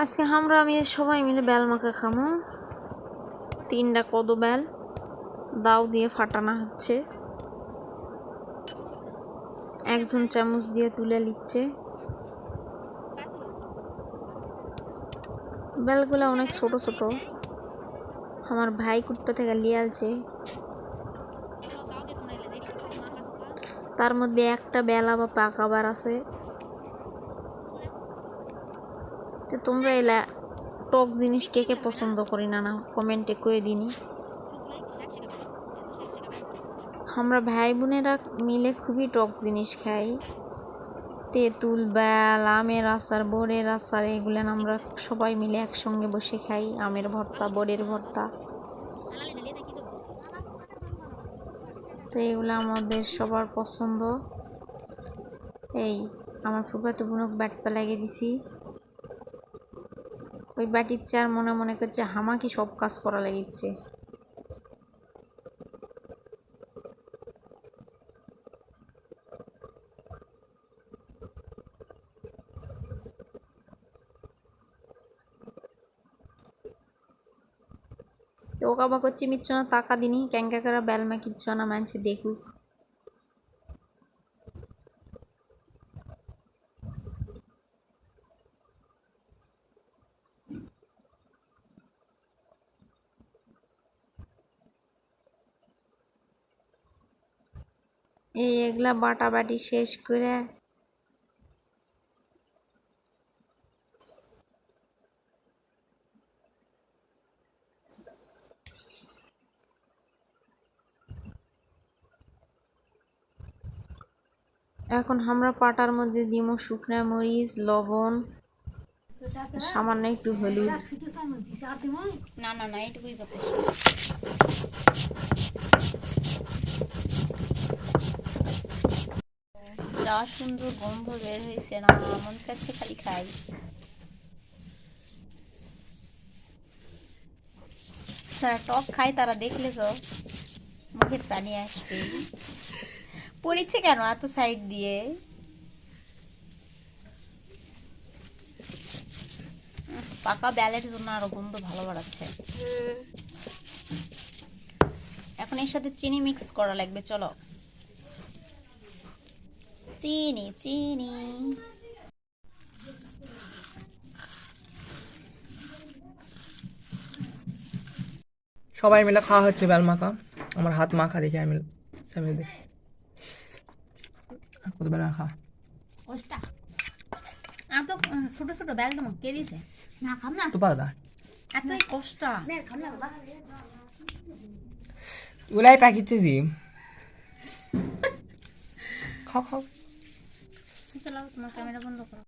আজকে আমি সবাই মিলে বেল মাখা খামো। 3টা কদো বেল দাও দিয়ে ফাটানো হচ্ছে, একজন চামচ দিয়ে তুলে নিচ্ছে। বেলগুলো অনেক ছোট ছোট, আমার ভাই কুটপা থেকে নিয়ে আলছে। তার মধ্যে একটা বেল আবার পাকাবার আছে। তো তোমরা এলা টক জিনিস কে কে পছন্দ করি না কমেন্টে কয়ে দিনি। আমরা ভাই বোনেরা মিলে খুবই টক জিনিস খাই। তেঁতুল, বেল, আমের আচার, বড়ের আচার, এগুলো আমরা সবাই মিলে একসঙ্গে বসে খাই। আমের ভর্তা, বড়ের ভর্তা, তো এগুলো আমাদের সবার পছন্দ। এই আমার ফুফাতো বোনক ব্যাটপা লাগিয়ে দিছি। ওই বাটির চার মনে মনে করছে হামাকি সব কাজ করা লাগিচ্ছে। তো ও কাবা করছি মিচ্ছ না টাকা দিনি ক্যাঙ্কা করা বেলমা কিচ্ছু না মানছে দেখুক। এই এগুলা বাটা বাটি শেষ করে এখন আমরা পাটার মধ্যে দিব শুকনা মরিচ, লবণ, সামান্য একটু হলুদ। না না না এটুকুই যথেষ্ট। যা সুন্দর গন্ধ বের হয়েছে না, মন চাচ্ছে খালি খাই। যারা টক খায় তারা দেখলে তো মুখের পানি আসবে। পড়েছে কেন এত সাইড দিয়ে? পাকা বেলের জন্য আরো গন্ধ ভালো বাড়াচ্ছে। এখন এর সাথে চিনি মিক্স করা লাগবে, চলো। চিনি চিনি সবাই মিলে খাওয়া হচ্ছে বেল মাখা। আমার হাত মাখা দেখে আমি কত বেলা খা এত ছোট ছোট বেল তোমাকে কে দিয়েছে? না খাম না তো পারদা এতই কষ্ট। ওলাই পাকিচ্ছে জি খাও খাও। চলো তোমার ক্যামেরা বন্ধ করো।